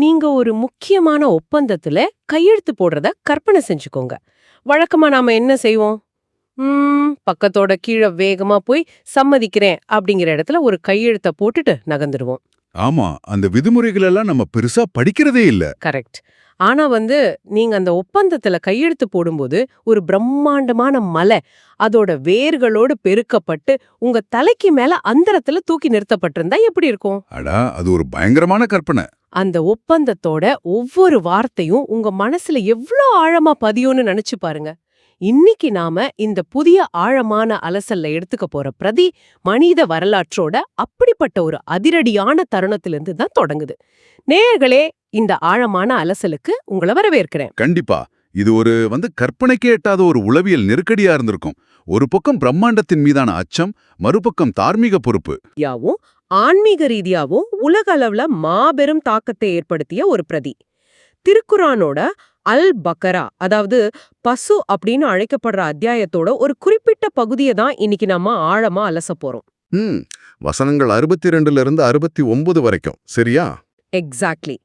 நீங்க ஒரு முக்கியமான ஒப்பந்தத்துல கையெழுத்து போடுறத கற்பனை செஞ்சுக்கோங்க. வழக்கமா நாம என்ன செய்வோம்? பக்கத்தோட கீழ வேகமா போய் சம்மதிக்கிறேன் அப்படிங்கிற இடத்துல ஒரு கையெழுத்த போட்டுட்டு நகர்ந்துருவோம். ஆமா, அந்த விதிமுறைகள் எல்லாம் நம்ம பெருசா படிக்கிறதே இல்ல. கரெக்ட். ஆனா நீங்க அந்த ஒப்பந்தத்துல கையெழுத்து போடும்போது ஒரு பிரம்மாண்டமான மலை அதோட வேர்களோடு பெருக்கப்பட்டு உங்க தலைக்கு மேல அந்தரத்துல தூக்கி நிறுத்தப்பட்டிருந்தா எப்படி இருக்கும்? அடா, அது ஒரு பயங்கரமான கற்பனை. அந்த ஒப்பந்தத்தோட ஒவ்வொரு வார்த்தையும் உங்க மனசுல எவ்ளோ ஆழமா பதியும்னு நினைச்சு பாருங்க. இன்னைக்கு நாம இந்த புதிய ஆழமான அலசல்ல எடுத்துக்க போற பிரதி மனித வரலாற்றோட அப்படிப்பட்ட ஒரு அதிரடியான தருணத்திலிருந்து தான் தொடங்குது. நேயர்களே, இந்த ஆழமான அலசலுக்கு உங்களை வரவேற்கிறேன். கண்டிப்பா. இது ஒரு கற்பனைக்கே எட்டாத ஒரு உளவியல் நெருக்கடியா இருந்திருக்கும். ஒரு பக்கம் பிரம்மாண்டத்தின் மீதான அச்சம், மறுபக்கம் தார்மீக பொறுப்பு. யாவும் ஆன்மீக ரீதியாவும் உலக அளவுல மாபெரும் தாக்கத்தை ஏற்படுத்திய ஒரு பிரதி. திருக்குரானோட அல் பக்கரா, அதாவது பசு அப்படின்னு அழைக்கப்படுற அத்தியாயத்தோட ஒரு குறிப்பிட்ட பகுதியை தான் இன்னைக்கு நம்ம ஆழமா அலச போறோம். வசனங்கள் 62 இருந்து 69 வரைக்கும், சரியா? எக்ஸாக்ட்லி.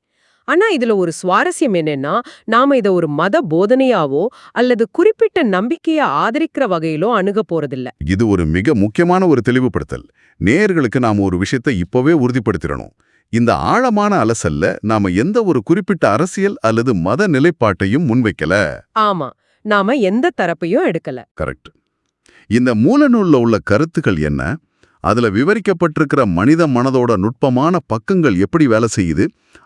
ஆனா இதுல ஒரு சுவாரஸ்யம் என்னன்னா, நாம இத ஒரு மத போதனையாவோ அல்லது குறிப்பிட்ட நம்பிக்கையை ஆதரிக்கிற வகையிலோ அணுக போறதில்ல. இது ஒரு மிக முக்கியமான ஒரு தெளிவுபடுத்தல். நேயர்களுக்கு நாம ஒரு விஷயத்தை இப்பவே உறுதிப்படுத்திடணும். இந்த ஆழமான அலசல்ல நாம எந்த ஒரு குறிப்பிட்ட அரசியல் அல்லது மத நிலைப்பாட்டையும் முன்வைக்கல. ஆமா, நாம எந்த தரப்பையும் எடுக்கல. கரெக்ட். இந்த மூலநூல்ல உள்ள கருத்துக்கள் என்ன, அதுல விவரிக்கப்பட்டிருக்கிற மனித மனதோட நுட்பமான பக்கங்கள் எப்படி வேலை செய்யுது,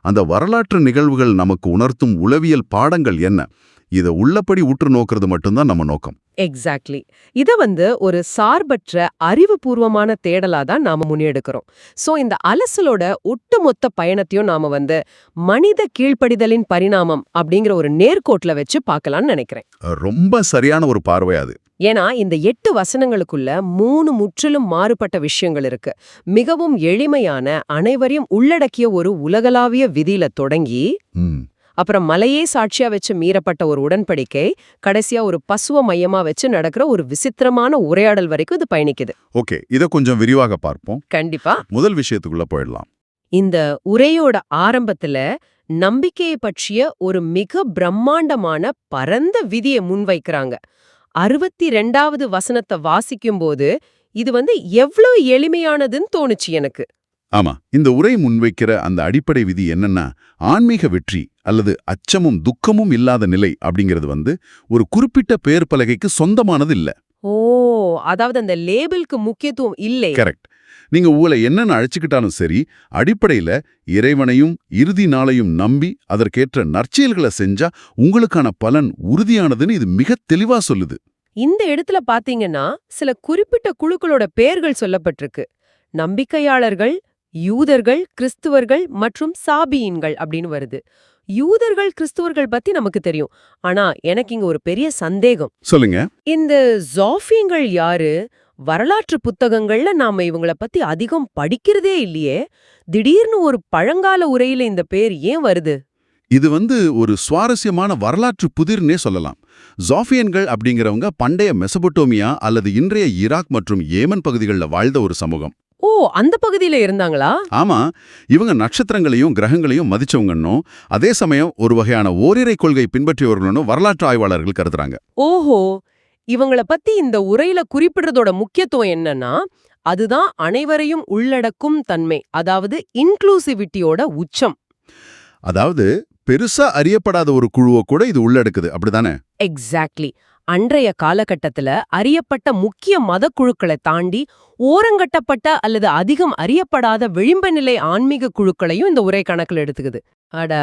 அந்த வரலாற்று நிகழ்வுகள் நமக்கு உணர்த்தும் உளவியல் பாடங்கள் என்ன, இதை உள்ளபடி உற்று நோக்கிறது மட்டும்தான் நம்ம நோக்கம். எக்ஸாக்ட்லி. இத ஒரு சார்பற்ற அறிவுபூர்வமான தேடலா தான் நாம முன்னெடுக்கிறோம். சோ இந்த அலசலோட ஒட்டுமொத்த பயணத்தையும் நாம மனித கீழ்ப்படிதலின் பரிணாமம் அப்படிங்கிற ஒரு நேர்கோட்ல வச்சு பார்க்கலாம்னு நினைக்கிறேன். ரொம்ப சரியான ஒரு பார்வை அது. ஏன்னா இந்த 8 வசனங்களுக்குள்ள 3 முற்றிலும் மாறுபட்ட விஷயங்கள் இருக்கு. மிகவும் எளிமையான, அனைவரையும் உள்ளடக்கிய ஒரு உலகளாவிய விதியில தொடங்கி, அப்புறம் மலையே சாட்சியா வச்சு மீறப்பட்ட ஒரு உடன்படிக்கை, கடைசியா ஒரு பசுவ மையமா வச்சு நடக்கிற ஒரு விசித்திரமான உரையாடல் வரைக்கும் இது பயணிக்குது. ஓகே, இத கொஞ்சம் விரிவாக பார்ப்போம். கண்டிப்பா. முதல் விஷயத்துக்குள்ள போயிடலாம். இந்த உரையோட ஆரம்பத்துல நம்பிக்கையை பற்றிய ஒரு மிக பிரம்மாண்டமான பரந்த விதியை முன்வைக்கிறாங்க. 62வது வசனத்தை வாசிக்கும் போது இது எவ்வளவு எளிமையானதுன்னு தோணுச்சு எனக்கு. ஆமா, இந்த உரை முன்வைக்கிற அந்த அடிப்படை விதி என்னன்னா, ஆன்மீக வெற்றி அல்லது அச்சமும் துக்கமும் இல்லாத நிலை அப்படிங்கிறது ஒரு குறிப்பிட்ட பெயர் பலகைக்கு சொந்தமானது இல்ல. ஓ, அதாவது அந்த லேபிளுக்கு முக்கியத்துவம் இல்லை. கரெக்ட். நீங்க உங்களை என்னன்னு அழைச்சுக்கிட்டாலும் சரி, அடிப்படையில இறைவனையும் இறுதி நாளையும் நம்பி அதற்கேற்ற நற்செயல்களை செஞ்சா உங்களுக்கான பலன் உறுதியானதுன்னு இது மிக தெளிவா சொல்லுது. இந்த இடத்துல பாத்தீங்கன்னா சில குறிப்பிட்ட குழுக்களோட பெயர்கள் சொல்லப்பட்டிருக்கு. நம்பிக்கையாளர்கள், யூதர்கள், கிறிஸ்துவர்கள் மற்றும் சாபியின்கள் அப்படின்னு வருது. யூதர்கள் கிறிஸ்துவர்கள் பத்தி நமக்கு தெரியும். ஆனா எனக்கு இங்க ஒரு பெரிய சந்தேகம். சொல்லுங்க. இந்த ஜாஃபியங்கள் யாரு? வரலாற்று புத்தகங்கள்ல நாம இவங்கள பத்தி அதிகம் படிக்கிறதே இல்லையே. திடீர்னு ஒரு பழங்கால உரையில இந்த பேர் ஏன் வருது? இது ஒரு சுவாரஸ்யமான வரலாற்று புதிர்னே சொல்லலாம். ஜாஃபியன்கள் அப்படிங்கிறவங்க பண்டைய மெசபடோமியா அல்லது இன்றைய ஈராக் மற்றும் ஏமன் பகுதிகளில் வாழ்ந்த ஒரு சமூகம். ஓ, அந்த பகுதியில இருந்தாங்களா? ஆமா, இவங்க நட்சத்திரங்களையும் கிரகங்களையும் மதிச்சவங்கன்னும் அதே சமயம் ஒரு வகையான ஓரிரை கொள்கை பின்பற்றியவர்களும் வரலாற்று ஆய்வாளர்கள் கருதுறாங்க. ஓஹோ, இவங்கள பத்தி இந்த உரையில குறிப்பிடுறதோட முக்கியத்துவம் என்னன்னா, அதுதான் அனைவரையும் உள்ளடக்கும் தன்மை, அதாவது இன்க்ளூசிவிட்டியோட உச்சம். அதாவது பெருசா அறியப்படாத ஒரு குழுவை கூட இது உள்ளடக்குது, அப்படிதானே? எக்ஸாக்ட்லி. அன்றைய காலகட்டத்துல அறியப்பட்ட முக்கிய மத குழுக்களை தாண்டி ஓரங்கட்டப்பட்ட அல்லது அதிகம் அறியப்படாத விளிம்பநிலை ஆன்மீக குழுக்களையும் இந்த உரை கணக்கில் எடுத்துக்குது. அட,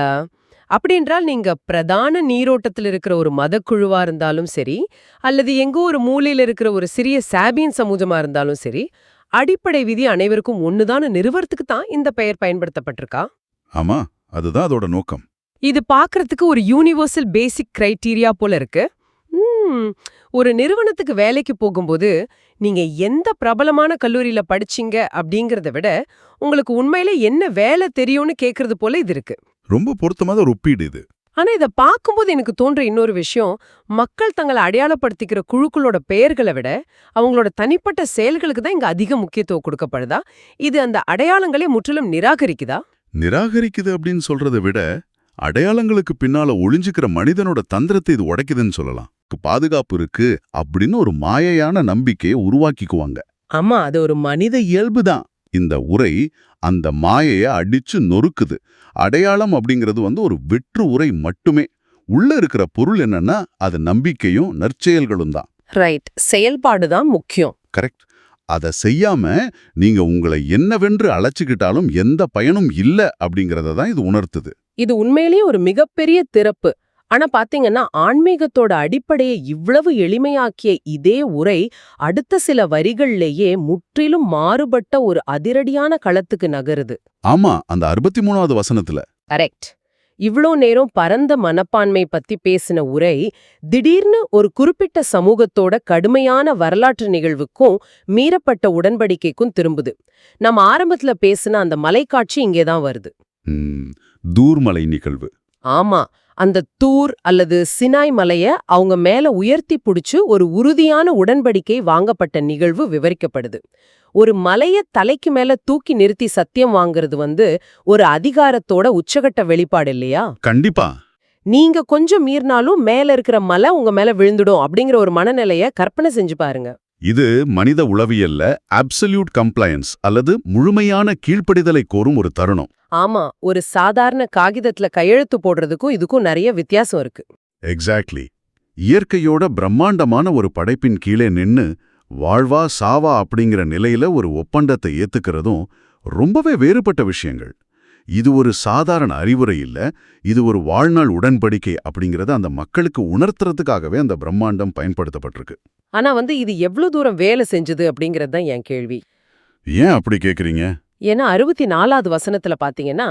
அப்படின்றால் நீங்க பிரதான நீரோட்டத்தில் இருக்கிற ஒரு மதக்குழுவா இருந்தாலும் சரி, அல்லது எங்கோ ஒரு மூலையில இருக்கிற ஒரு சிறிய சாபியன் சமூகமா இருந்தாலும் சரி, அடிப்படை விதி அனைவருக்கும் ஒண்ணுதான்னு நிறுவறதுக்கு தான் இந்த பெயர் பயன்படுத்தப்பட்டிருக்கா? ஆமா, அதுதான் அதோட நோக்கம். இது பாக்குறதுக்கு ஒரு யூனிவர்சல் பேசிக் கிரைட்டீரியா போல இருக்கு. ஒரு நிறுவனத்துக்கு வேலைக்கு போகும்போது நீங்க எந்த பிரபலமான கல்லூரியில படிச்சீங்க அப்படிங்கறத விட உங்களுக்கு உண்மையிலே என்ன வேலை தெரியும்னு கேக்குறது போல இது இருக்கு. ரொம்ப பொருத்தமான ஒரு ஒப்பீடு இது. ஆனா இத பாக்கும்போது எனக்கு தோன்ற இன்னொரு விஷயம், மக்கள் தங்களை அடையாளப்படுத்திக்கிற குழுக்களோட பெயர்களை விட அவங்களோட தனிப்பட்ட செயல்களுக்கு தான் இங்க அதிக முக்கியத்துவம் கொடுக்கப்படுதா? இது அந்த அடையாளங்களே முற்றிலும் நிராகரிக்குதா? நிராகரிக்குது அப்படின்னு சொல்றதை விட அடையாளங்களுக்கு பின்னால ஒளிஞ்சுக்கிற மனிதனோட தந்திரத்தை இது உடைக்குதுன்னு சொல்லலாம். பாதுகாப்பு இருக்கு அப்படின்னு ஒரு மாயையான நம்பிக்கையை உருவாக்கிக்குவாங்க. ஆமா, அது ஒரு மனித இயல்புதான். இந்த உரை அந்த மாயைய அடிச்சு நொறுக்குது. அடையாளம் அப்படிங்கிறது ஒரு வெற்று உரை மட்டுமே. உள்ள இருக்கிற பொருள் என்னன்னா அது நம்பிக்கையும் நற்செயல்களும் தான். ரைட், செயல்பாடுதான் முக்கியம். கரெக்ட். அதை செய்யாம நீங்க உங்களை என்னவென்று அழைச்சுக்கிட்டாலும் எந்த பயனும் இல்ல அப்படிங்கறத தான் இது உணர்த்துது. இது உண்மையிலேயே ஒரு மிகப்பெரிய திறப்பு. ஆனா பாத்தீங்கன்னா, ஆன்மீகத்தோட அடிப்படையை இவ்வளவு எளிமையாக்கிய இதே உரை அடுத்த சில வரிகள்லேயே முற்றிலும் மாறுபட்ட ஒரு அதிரடியான களத்துக்கு நகருது. ஆமா, அந்த 63வது வசனத்துல. கரெக்ட். இவ்ளோ நேரம் பரந்த மனப்பான்மை பத்தி பேசின உரை திடீர்னு ஒரு குறிப்பிட்ட சமூகத்தோட கடுமையான வரலாற்று நிகழ்வுக்கும் மீறப்பட்ட உடன்படிக்கைக்கும் திரும்புது. நம்ம ஆரம்பத்துல பேசின அந்த மலைக்காட்சி இங்கேதான் வருது. தூர்மலை நிகழ்வு. ஆமா, அந்த தூர் அல்லது சினாய் மலைய அவங்க மேல உயர்த்தி புடிச்சு ஒரு உறுதியான உடன்படிக்கை வாங்கப்பட்ட நிகழ்வு விவரிக்கப்படுது. ஒரு மலைய தலைக்கு மேல தூக்கி நிறுத்தி சத்தியம் வாங்குறது ஒரு அதிகாரத்தோட உச்சகட்ட வெளிப்பாடு இல்லையா? கண்டிப்பா. நீங்க கொஞ்சம் மீறினாலும் மேல இருக்கிற மலை உங்க மேல விழுந்துடும் அப்படிங்கிற ஒரு மனநிலைய கற்பனை செஞ்சு பாருங்க. இது மனித உளவியல்ல அப்சல்யூட் கம்ப்ளையன்ஸ் அல்லது முழுமையான கீழ்ப்படிதலை கோரும் ஒரு தருணம். ஆமா, ஒரு சாதாரண காகிதத்துல கையெழுத்து போடுறதுக்கும் இதுக்கும் நிறைய வித்தியாசம் இருக்கு. எக்ஸாக்ட்லி. இயற்கையோட பிரம்மாண்டமான ஒரு படைப்பின் கீழே நின்னு வாழ்வா சாவா அப்படிங்கிற நிலையில ஒரு ஒப்பந்தத்தை ஏத்துக்கிறதும் ரொம்பவே வேறுபட்ட விஷயங்கள். இது ஒரு சாதாரண அறிவுரை இல்ல, இது ஒரு வாழ்நாள் உடன்படிக்கை அப்படிங்கறத அந்த மக்களுக்கு உணர்த்துறதுக்காகவே அந்த பிரம்மாண்டம் பயன்படுத்தப்பட்டிருக்கு. ஆனா இது எவ்வளவு தூரம் வேலை செஞ்சது அப்படிங்கறது தான் என் கேள்வி. ஏன் அப்படி கேக்குறீங்க? ஏன்னா 64வது வசனத்துல பாத்தீங்கன்னா,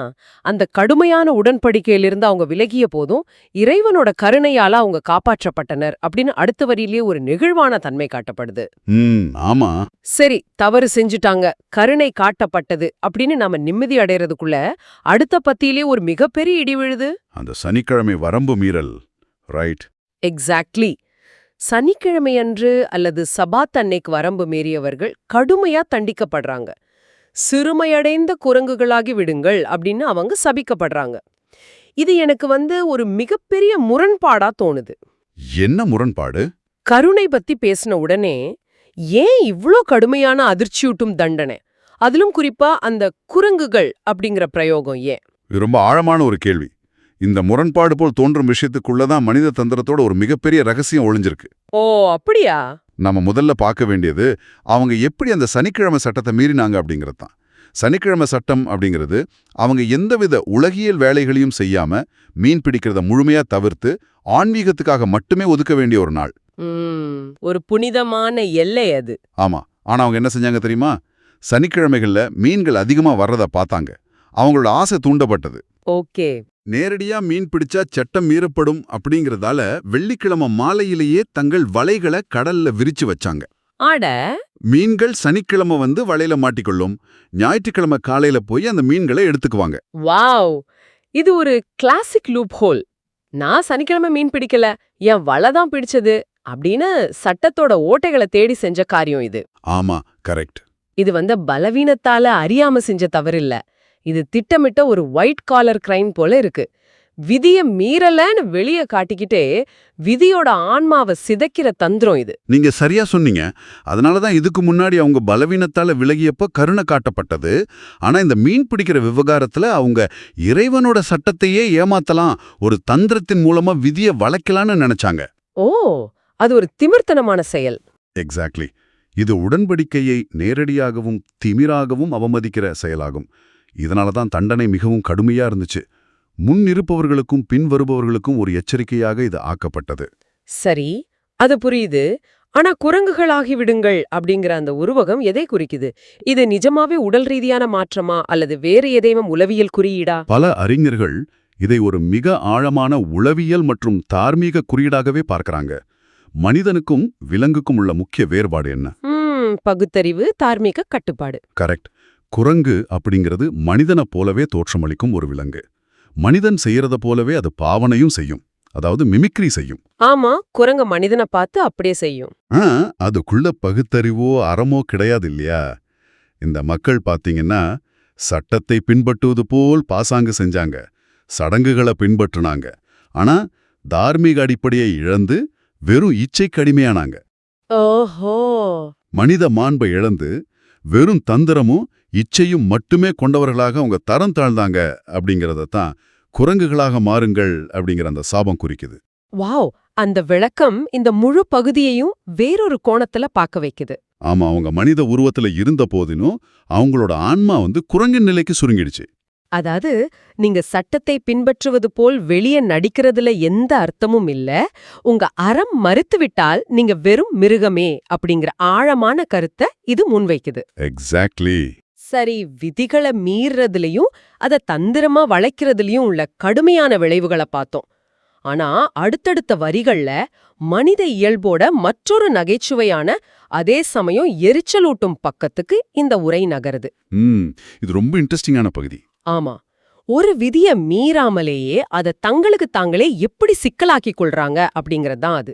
அந்த கடுமையான உடன்படிக்கையிலிருந்து அவங்க விலகிய போதும் இறைவனோட கருணையால அவங்க காப்பாற்றப்பட்டனர் அப்படின்னு அடுத்த வரியிலேயே ஒரு நெகிழ்வான தன்மை காட்டப்படுது. ஆமா. சரி, தவறு செஞ்சுட்டாங்க, கருணை காட்டப்பட்டது அப்படின்னு நாம நிம்மதி அடைறதுக்குள்ள அடுத்த பத்தியிலே ஒரு மிகப்பெரிய இடி விழுது. அந்த சனிக்கிழமை வரம்பு மீறல். ரைட். எக்ஸாக்ட்லி. சனிக்கிழமையன்று அல்லது சபாத் அன்னைக்கு வரம்பு மீறியவர்கள் கடுமையா தண்டிக்கப்படுறாங்க. சிறுமையடைந்த குரங்குகளாகி விடுங்கள் அப்படின்னு அவங்க சபிக்கப்படுறாங்க. இது எனக்கு ஒரு மிகப்பெரிய முரண்பாடா தோணுது. என்ன முரண்பாடு? கருணை பத்தி பேசின உடனே ஏன் இவ்ளோ கடுமையான அதிர்ச்சியூட்டும் தண்டனை? அதிலும் குறிப்பா அந்த குரங்குகள் அப்படிங்கிற பிரயோகம் ஏன்? இது ரொம்ப ஆழமான ஒரு கேள்வி. இந்த முரண்பாடு போல் தோன்றும் விஷயத்துக்குள்ளதான் மனித தந்திரத்தோட ஒரு மிகப்பெரிய ரகசியம் ஒளிஞ்சிருக்கு. ஓ, அப்படியா? நம்ம முதல்ல பார்க்க வேண்டியது அவங்க எப்படி அந்த சனிக்கிழமை சட்டத்தை மீறினாங்க அப்படிங்கிறது தான். சனிக்கிழமை சட்டம் அப்படிங்கிறது அவங்க எந்தவித உலகியல் வேலைகளையும் செய்யாம மீன் பிடிக்கிறத முழுமையா தவிர்த்து ஆன்மீகத்துக்காக மட்டுமே ஒதுக்க வேண்டிய ஒரு நாள். ஒரு புனிதமான எல்லை அது. ஆமா. ஆனா அவங்க என்ன செஞ்சாங்க தெரியுமா? சனிக்கிழமைகள்ல மீன்கள் அதிகமா வர்றத பார்த்தாங்க. அவங்களோட ஆசை தூண்டப்பட்டது. ஓகே. நேரடியா மீன் பிடிச்சா சட்டம் மீறப்படும் அப்படிங்கறதால வெள்ளிக்கிழமை மாலையிலேயே தங்கள் வலைகளை கடல்ல விரிச்சு வச்சாங்க. ஆட மீன்கள் சனிக்கிழமை வலையில மாட்டிக்கொள்ளும். ஞாயிற்றுக்கிழமை காலையில போய் அந்த மீன்களை எடுத்துக்குவாங்க. வாவ், இது ஒரு கிளாசிக் லூப் ஹோல். நான் சனிக்கிழமை மீன் பிடிக்கல, என் வலை தான் பிடிச்சது அப்படின்னு சட்டத்தோட ஓட்டைகளை தேடி செஞ்ச காரியம் இது. ஆமா, கரெக்ட். இது பலவீனத்தால அறியாம செஞ்ச தவறில்ல. இது திட்டமிட்ட ஒரு ஒயிட் காலர் கிரைம் போல இருக்கு. விதிய மீறலன்னு வெளிய காட்டிக்கிட்டே விதியோட ஆன்மாவை சிதைக்கிற தந்திரம் இது. நீங்க சரியா சொன்னீங்க. அதனாலதான் இதுக்கு முன்னாடி அவங்க பலவீனத்தால விலகியப்ப கருணை காட்டப்பட்டது. ஆனா இந்த மீன் பிடிக்கிற விவகாரத்துல அவங்க இறைவனோட சட்டத்தையே ஏமாத்தலாம், ஒரு தந்திரத்தின் மூலமா விதிய வளைக்கலான்னு நினைச்சாங்க. ஓ, அது ஒரு திமிர்த்தனமான செயல். எக்ஸாக்ட்லி. இது உடன்படிக்கையை நேரடியாகவும் திமிராகவும் அவமதிக்கிற செயலாகும். இதனாலதான் தண்டனை மிகவும் கடுமையா இருந்துச்சு. முன் இருப்பவர்களுக்கும் பின் வருபவர்களுக்கும் ஒரு எச்சரிக்கையாக இது ஆக்கப்பட்டது. சரி, அது புரியுது. ஆனா குரங்குகளாகி விடுங்கள் அப்படிங்கிற அந்த உருவகம் எதை குறிக்குது? இது நிஜமாவே உடல் ரீதியான மாற்றமா அல்லது வேறு ஏதேனும் உளவியல் குறியீடா? பல அறிஞர்கள் இதை ஒரு மிக ஆழமான உளவியல் மற்றும் தார்மீக குறியீடாகவே பார்க்கறாங்க. மனிதனுக்கும் விலங்குக்கும் உள்ள முக்கிய வேறுபாடு என்ன? பகுத்தறிவு, தார்மீக கட்டுப்பாடு. கரெக்ட். குரங்கு அப்படிங்கிறது மனிதனை போலவே தோற்றமளிக்கும் ஒரு விலங்கு. மனிதன் செய்யறத போலவே அது பாவனையும் செய்யும், அதாவது மிமிக்ரி செய்யும். ஆமா, குரங்கு மனிதனை பார்த்து அப்படியே செய்யும். அதுக்குள்ள பகுத்தறிவோ அறமோ கிடையாது இல்லையா? இந்த மக்கள் பாத்தீங்கன்னா சட்டத்தை பின்பற்றுவது போல் பாசாங்கு செஞ்சாங்க, சடங்குகளை பின்பற்றுனாங்க. ஆனா தார்மீக அடிப்படையை இழந்து வெறும் இச்சைக்கு அடிமையானாங்க. ஓஹோ. மனித மாண்பை இழந்து வெறும் தந்திரமும் இச்சையும் மட்டுமே கொண்டவர்களாக அவங்க தரம் தாழ்ந்தாங்க அப்படிங்கறதான் குரங்குகளாக மாறுங்கள் அப்படிங்கிற அந்த சாபம் குறிக்குது. வாவ், அந்த விளக்கம் இந்த முழு பகுதியையும் வேறொரு கோணத்துல பார்க்க வைக்குது. ஆமா, அவங்க மனித உருவத்துல இருந்த போதினும் அவங்களோட ஆன்மா குரங்கின் நிலைக்கு சுருங்கிடுச்சு. அதாவது நீங்க சட்டத்தை பின்பற்றுவது போல் வெளியே நடிக்கிறதுல எந்த அர்த்தமும் இல்ல, உங்க அறம் மறுத்துவிட்டால் நீங்க வெறும் மிருகமே அப்படிங்கிற ஆழமான கருத்தை இது முன்வைக்குது. எக்ஸாக்ட்லி. சரி, விதிகளை மீறதுலயும் அத தந்திரமா வளைக்கிறதுலயும் உள்ள கடுமையான விளைவுகளை பார்த்தோம். ஆனா அடுத்தடுத்த வரிகள்ல மனித இயல்போட மற்றொரு நகைச்சுவையான அதே சமயம் எரிச்சலூட்டும் பக்கத்துக்கு இந்த உரை நகருது. இது ரொம்ப இன்ட்ரெஸ்டிங்கான பகுதி. ஆமா, ஒரு விதிய மீறாமலேயே அதை தங்களுக்கு தாங்களே எப்படி சிக்கலாக்கிக் கொள்றாங்க அப்படிங்கறதுதான் அது.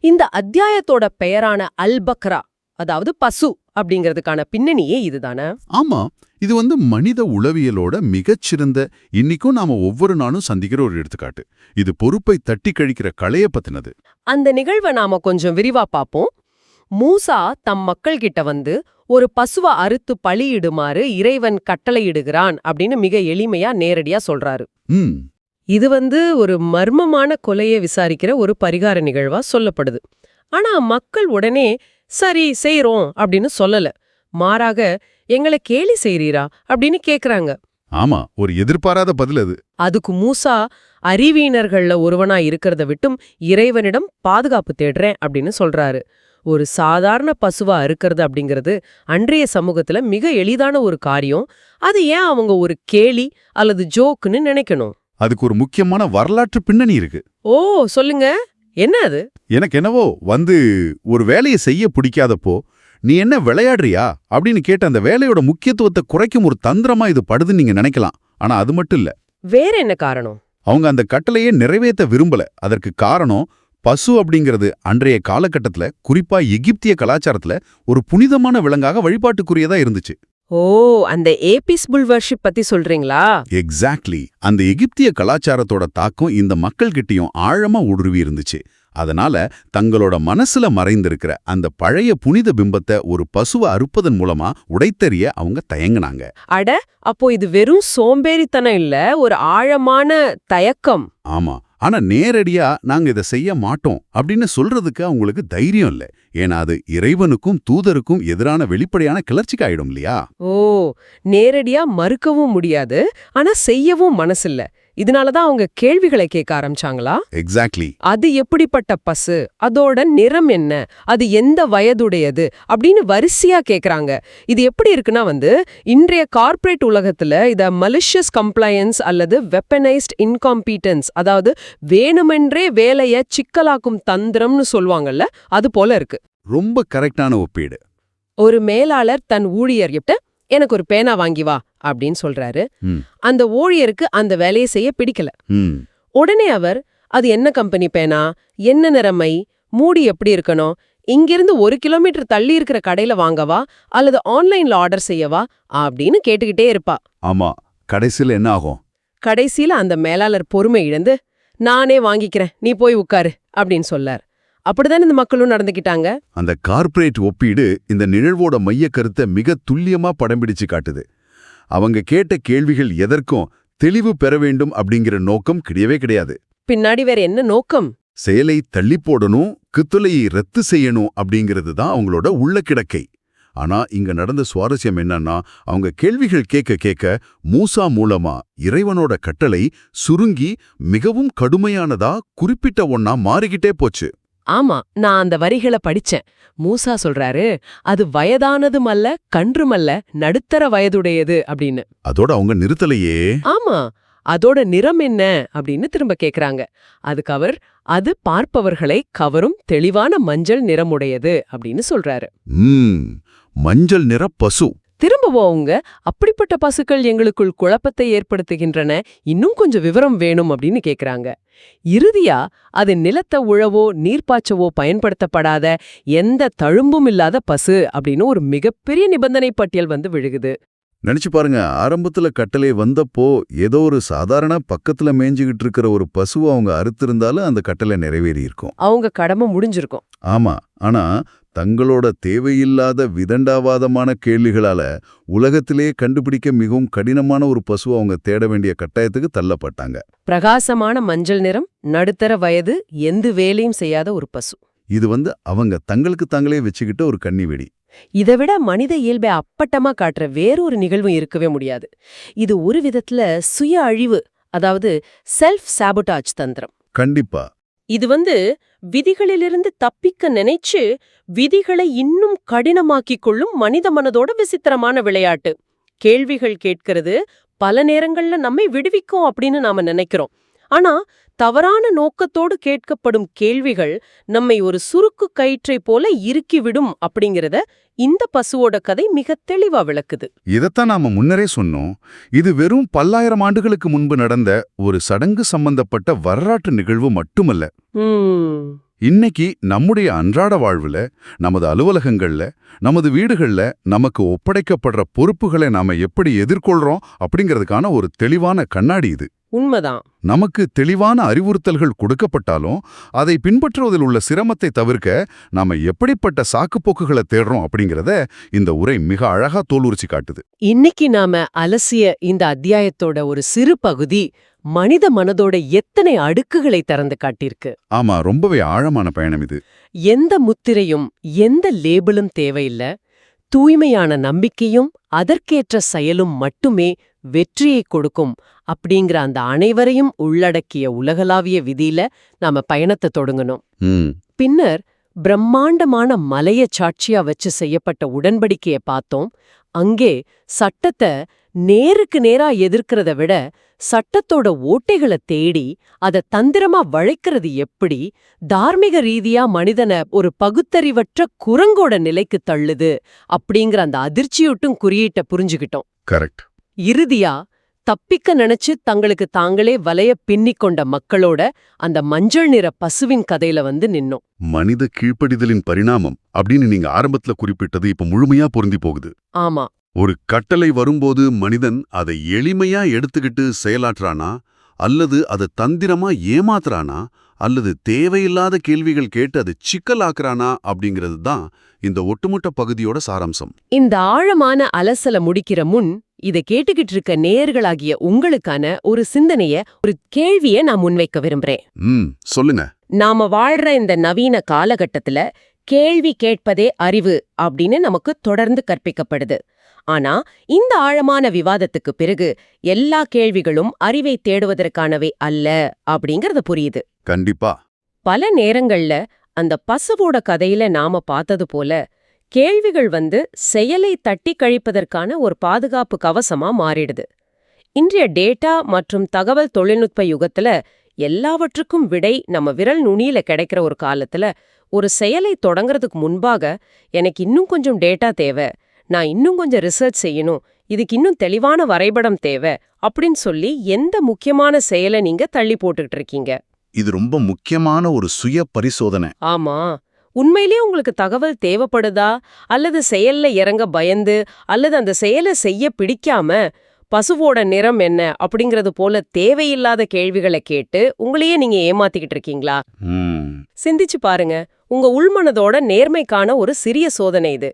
இந்த அத்தியாயத்தோட பெயரான அல்பக்ரா, அதாவது பசு அப்படிங்கிறதுக்கான பின்னணியே இதுதானே? ஆமா, இது மனித உளவியலோட மிகச்சிறந்த, இன்னைக்கும் நாம ஒவ்வொரு நாளும் சந்திக்கிற ஒரு எடுத்துக்காட்டு. இது பொறுப்பை தட்டி கழிக்கிற கலைய பத்தினது. அந்த நிகழ்வை நாம கொஞ்சம் விரிவா பார்ப்போம். மூசா தம் மக்கள் கிட்ட ஒரு பசுவ அறுத்து பலியிடுமாறு இறைவன் கட்டளையிடுகிறான் அப்படின்னு மிக எளிமையா நேரடியா சொல்றாரு. இது ஒரு மர்மமான கொலையை விசாரிக்கிற ஒரு பரிகார நிகழ்வா சொல்லப்படுது. ஆனா மக்கள் உடனே சரி செய்றோம் அப்படின்னு சொல்லல. மாறாக எங்களை கேலி செய்றீரா அப்படின்னு கேக்குறாங்க. ஆமா, ஒரு எதிர்பாராத பதில் அது. அதுக்கு மூசா அறிவியினர்கள்ல ஒருவனா இருக்கிறத விட்டும் இறைவனிடம் பாதுகாப்பு தேடுறேன் அப்படின்னு சொல்றாரு. ஒரு சாதாரண பசுவா அறுக்கிறது அப்படிங்கிறது அன்றைய சமூகத்துல மிக எளிதான ஒரு காரியம். அது ஏன் அவங்க ஒரு கேலி அல்லது ஜோக்குன்னு நினைக்கணும்? அதுக்கு ஒரு முக்கியமான வரலாற்று பின்னணி இருக்கு. ஓ, சொல்லுங்க, என்ன அது? எனக்கு என்னவோ ஒரு வேலையை செய்ய பிடிக்காதப்போ நீ என்ன விளையாடுறியா அப்படின்னு கேட்ட அந்த வேலையோட முக்கியத்துவத்தை குறைக்கும் ஒரு தந்திரமா இது படுதுன்னு நீங்க நினைக்கலாம். ஆனா அது மட்டும் இல்ல. வேற என்ன காரணம்? அவங்க அந்த கட்டளையே நிறைவேற்ற விரும்பல. அதற்கு காரணம் பசு அப்படிங்கிறது அன்றைய காலகட்டத்துல, குறிப்பா எகிப்திய கலாச்சாரத்துல ஒரு புனிதமான விலங்காக வழிபாட்டுக்குரியதா இருந்துச்சு. ஓ, அந்த ஏபிஸ் புல் வர்ஷிப் பத்தி சொல்றீங்களா? எக்ஸாக்ட்லி. அந்த எகிப்திய கலாச்சாரத்தோட தாக்கம் இந்த மக்கள்கிட்டயும் ஆழமா ஊடுருவி இருந்துச்சு. அதனால தங்களோட மனசுல மறைந்திருக்கிற அந்த பழைய புனித பிம்பத்தை ஒரு பசுவை அறுப்பதன் மூலமா உடைத்தெறிய அவங்க தயங்குனாங்க. அட, அப்போ இது வெறும் சோம்பேறித்தனம் இல்ல, ஒரு ஆழமான தயக்கம். ஆமா, ஆனா நேரடியா நாங்க இதை செய்ய மாட்டோம் அப்படின்னு சொல்றதுக்கு அவங்களுக்கு தைரியம் இல்ல. ஏன்னா அது இறைவனுக்கும் தூதருக்கும் எதிரான வெளிப்படையான கிளர்ச்சிக்கு ஆயிடும் இல்லையா? ஓ, நேரடியா மறுக்கவும் முடியாது, ஆனா செய்யவும் மனசில்ல. இதனாலதான் அவங்க கேள்விகளை கேட்க ஆரம்பிச்சாங்களா? எக்ஸாக்ட்லி. அது எப்படிப்பட்ட பசு, அதோட நிறம் என்ன, அது எந்த வயதுடையது அப்படின்னு வரிசையா கேக்குறாங்க. இது எப்படி இருக்குன்னா இன்றைய கார்ப்பரேட் உலகத்துல இத மலிஷியஸ் கம்ப்ளையன்ஸ் அல்லது வெப்பனைஸ்ட் இன்காம்பீட்டன்ஸ், அதாவது வேணுமென்றே வேலைய சிக்கலாக்கும் தந்திரம்னு சொல்லுவாங்கல்ல, அது போல இருக்கு. ரொம்ப கரெக்டான ஒப்பீடு. ஒரு மேலாளர் தன் ஊழியர்கிட்ட எனக்கு ஒரு பேனா வாங்கி வா அப்படின்னு சொல்றாரு. அந்த ஊழியருக்கு அந்த வேலையை செய்ய பிடிக்கல. உடனே அவர், அது என்ன கம்பெனி பேனா, என்ன நிறமை, மூடி எப்படி இருக்கணும், இங்கிருந்து 1 கிலோமீட்டர் தள்ளி இருக்கிற கடையில வாங்கவா அல்லது ஆன்லைன்ல ஆர்டர் செய்யவா அப்படின்னு கேட்டுக்கிட்டே இருப்பா. ஆமா, கடைசியில என்ன ஆகும்? கடைசியில அந்த மேலாளர் பொறுமை இழந்து, நானே வாங்கிக்கிறேன், நீ போய் உட்காரு அப்படின்னு சொல்லார். அப்படிதான் இந்த மக்களும் நடந்துக்கிட்டாங்க. அந்த கார்ப்பரேட் ஒப்பீடு இந்த நிகழ்வோட மைய கருத்தை மிக துல்லியமா படம் பிடிச்சு காட்டுது. அவங்க கேட்ட கேள்விகள் எதற்கும் தெளிவு பெற வேண்டும் அப்படிங்கிற நோக்கம் கிடையவே கிடையாது. பின்னாடி வேற என்ன நோக்கம்? செயலை தள்ளி போடணும், கித்துலையை ரத்து செய்யணும் அப்படிங்கிறது தான் அவங்களோட உள்ள கிடக்கை. ஆனா இங்க நடந்த சுவாரஸ்யம் என்னன்னா, அவங்க கேள்விகள் கேட்க கேட்க மூசா மூலமா இறைவனோட கட்டளை சுருங்கி மிகவும் கடுமையானதா குறிப்பிட்ட ஒன்னா மாறிக்கிட்டே போச்சு. ஆமா, நான் அந்த வரிகளை படிச்சேன். மூசா சொல்றாரு, அது வயதானதுமல்ல கன்றுமல்ல, நடுத்தர வயதுடையது அப்படின்னு. அதோட அவங்க நிறுத்தலையே. ஆமா, அதோட நிறம் என்ன அப்படின்னு திரும்ப கேக்குறாங்க. அதுக்கு அவர், அது பார்ப்பவர்களை கவரும் தெளிவான மஞ்சள் நிறமுடையது அப்படின்னு சொல்றாரு. மஞ்சள் நிற பசு. திரும்பவும் அவங்க, அப்படிப்பட்ட பசுக்கள் எங்களுக்குள் குழப்பத்தை ஏற்படுத்துகின்றன, இன்னும் கொஞ்சம் விவரம் வேணும் அப்படின்னு கேக்குறாங்க. இறுதியா அது நிலத்தை உழவோ நீர்ப்பாய்ச்சவோ பயன்படுத்தப்படாத எந்த தழும்பும் இல்லாத பசு அப்படின்னு ஒரு மிகப்பெரிய நிபந்தனை பட்டியல் விழுகுது. நினைச்சு பாருங்க, ஆரம்பத்துல கட்டளை வந்தப்போ ஏதோ ஒரு சாதாரண பக்கத்துல மேய்ஞ்சுகிட்டு இருக்கிற ஒரு பசுவை அவங்க அறுத்திருந்தாலும் அந்த கட்டளை நிறைவேறி இருக்கும். அவங்க கடமை முடிஞ்சிருக்கும். ஆமா. ஆனா தங்களோட தேவையில்லாத விதண்டாவாதமான கேள்விகளால உலகத்திலே கண்டுபிடிக்க மிகவும் கடினமான ஒரு பசுவை அவங்க தேட வேண்டிய கட்டாயத்துக்கு தள்ளப்பட்டாங்க. பிரகாசமான மஞ்சள் நிறம், நடுத்தர வயது, எந்த வேலையும் செய்யாத ஒரு பசு. இது அவங்க தங்களுக்கு தாங்களே வச்சுக்கிட்ட ஒரு கன்னி வெடி. இதை விட மனித இயல்பை அப்பட்டமா காட்டுற வேறொரு நிகழ்வும் இருக்கவே முடியாது. இது ஒரு விதத்துல சுய அழிவு, அதாவது செல்ஃப் சாபோட்டாஜ் தந்திரம். கண்டிப்பா. இது விதிகளிலிருந்து தப்பிக்க நினைச்சு விதிகளை இன்னும் கடினமாக்கிக் கொள்ளும் மனித மனதோட விசித்திரமான விளையாட்டு. கேள்விகள் கேட்கிறது பல நேரங்கள்ல நம்மை விடுவிக்கும் அப்படின்னு நாம நினைக்கிறோம். ஆனா தவறான நோக்கத்தோடு கேட்கப்படும் கேள்விகள் நம்மை ஒரு சுருக்கு கயிற்றை போல இறுக்கிவிடும் அப்படிங்கறத இந்த பசுவோட கதை மிக தெளிவா விளக்குது. இதத்தான் நாம முன்னரே சொன்னோம். இது வெறும் பல்லாயிரம் ஆண்டுகளுக்கு முன்பு நடந்த ஒரு சடங்கு சம்பந்தப்பட்ட வரலாற்று நிகழ்வு மட்டுமல்ல. இன்னைக்கு நம்முடைய அன்றாட வாழ்வுல, நமது அலுவலகங்கள்ல, நமது வீடுகள்ல நமக்கு ஒப்படைக்கப்படுற பொறுப்புகளை நாம எப்படி எதிர்கொள்றோம் அப்படிங்கிறதுக்கான ஒரு தெளிவான கண்ணாடி இது. உண்மைதான். நமக்கு தெளிவான அறிவுறுத்தல்கள் கொடுக்கப்பட்டாலும் அதை பின்பற்றுவதில் உள்ள சிரமத்தை தவிர்க்க நாம எப்படிப்பட்ட சாக்குப்போக்குகளை தேடுறோம் அப்படிங்கிறத இந்த உரை மிக அழகா தோலுரிச்சு காட்டுது. இன்னைக்கு நாம அலசிய இந்த அத்தியாயத்தோட ஒரு சிறு பகுதி மனித மனதோட எத்தனை அடுக்குகளை திறந்து காட்டியிருக்கு. ஆமா, ரொம்பவே ஆழமான பயணம் இது. எந்த முத்திரையும் எந்த லேபிளும் தேவையில்லை. தூய்மையான நம்பிக்கையும் அதற்கேற்ற செயலும் மட்டுமே வெற்றியை கொடுக்கும் அப்படிங்கிற அந்த அனைவரையும் உள்ளடக்கிய உலகளாவிய விதியில நாம பயணத்தை தொடங்கணும். பின்னர் பிரம்மாண்டமான மலைய சாட்சியா வச்சு செய்யப்பட்ட உடன்படிக்கைய பார்த்தோம். அங்கே சட்டத்தை நேருக்கு நேரா எதிர்க்கிறத விட சட்டத்தோட ஓட்டைகளை தேடி அதை தந்திரமா வளைக்கிறது எப்படி தார்மீக ரீதியா மனிதனை ஒரு பகுத்தறிவற்ற குரங்கோட நிலைக்கு தள்ளுது அப்படிங்கிற அந்த அதிர்ச்சியூட்டும் குறியீட்டை புரிஞ்சுக்கிட்டோம். கரெக்ட். இறுதியா தப்பிக்க நினைச்சு தங்களுக்கு தாங்களே வலைய பின்னிக் கொண்ட மக்களோட அந்த மஞ்சள் நிற பசுவின் கதையில நின்னோம். மனித கீழ்ப்படிதலின் பரிணாமம் அப்படின்னு நீங்க ஆரம்பத்துல குறிப்பிட்டது இப்ப முழுமையா பொருந்தி போகுது. ஆமா. ஒரு கட்டளை வரும்போது மனிதன் அதை எளிமையா எடுத்துக்கிட்டு செயலாற்றானா, அல்லது அதை தந்திரமா ஏமாத்துறானா, அல்லது தேவையில்லாத கேள்விகள் கேட்டு அதை சிக்கலாக்குறானா அப்படிங்கிறது தான் இந்த ஒட்டுமொத்த பகுதியோட சாராம்சம். இந்த ஆழமான அலசல முடிக்கிற முன் இதை கேட்டுக்கிட்டு இருக்க நேயர்களாகிய உங்களுக்கான ஒரு சிந்தனைய, ஒரு கேள்விய நான் முன்வைக்க விரும்புறேன். சொல்லுங்க. நாம வாழ்ற இந்த நவீன காலகட்டத்துல கேள்வி கேட்பதே அறிவு அப்படின்னு நமக்கு தொடர்ந்து கற்பிக்கப்படுது. ஆனா இந்த ஆழமான விவாதத்துக்கு பிறகு எல்லா கேள்விகளும் அறிவை தேடுவதற்கானவை அல்ல அப்படிங்கறது புரியுது. கண்டிப்பா. பல நேரங்கள்ல அந்த பசுவோட கதையில நாம பார்த்தது போல கேள்விகள் செயலை தட்டி கழிப்பதற்கான ஒரு பாதுகாப்பு கவசமா மாறிடுது. இன்றைய டேட்டா மற்றும் தகவல் தொழில்நுட்ப யுகத்துல எல்லாவற்றுக்கும் விடை நம்ம விரல் நுனியில கிடைக்கிற ஒரு காலத்துல ஒரு செயலை தொடங்கறதுக்கு முன்பாக எனக்கு இன்னும் கொஞ்சம் டேட்டா தேவை, நான் இன்னும் கொஞ்சம் ரிசர்ச் செய்யணும், இதுக்கு இன்னும் தெளிவான வரைபடம் தேவை அப்படின்னு சொல்லி எந்த முக்கியமான செயலை நீங்க தள்ளி போட்டுக்கிட்டு இருக்கீங்க? இது ரொம்ப முக்கியமான ஒரு சுய பரிசோதனை. ஆமா. உண்மையிலே உங்களுக்கு தகவல் தேவைப்படுதா, அல்லது செயல்ல இறங்க பயந்து, அல்லது அந்த செயலை செய்ய பிடிக்காம பசுவோட நிறம் என்ன அப்படிங்கறது போல தேவையில்லாத கேள்விகளை கேட்டு உங்களையே நீங்க ஏமாத்திக்கிட்டு இருக்கீங்களா? சிந்திச்சு பாருங்க. உங்க உள்மனதோட நேர்மைக்கான ஒரு சிறிய சோதனை இது.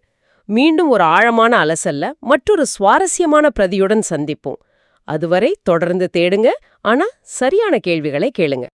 மீண்டும் ஒரு ஆழமான அலசல்ல மற்றொரு சுவாரஸ்யமான பிரதியுடன் சந்திப்போம். அதுவரை தொடர்ந்து தேடுங்க, ஆனா சரியான கேள்விகளை கேளுங்க.